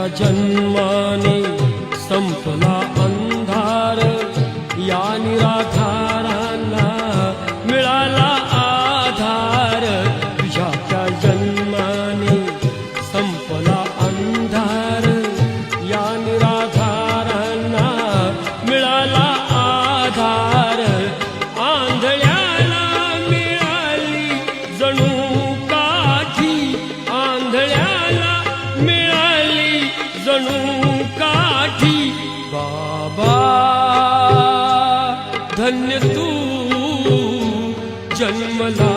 जन्माने संपला अंधार, या निराधारांना मिळाला आधार. तुझ्या त्या जन्माने संपला अंधार, या निराधारांना मिळाला आधार. आंधळ्याला मिळाली जणू काठी, आंधळ्याला मिळाली जणू काठी. बाबा धन्य तू जन्मला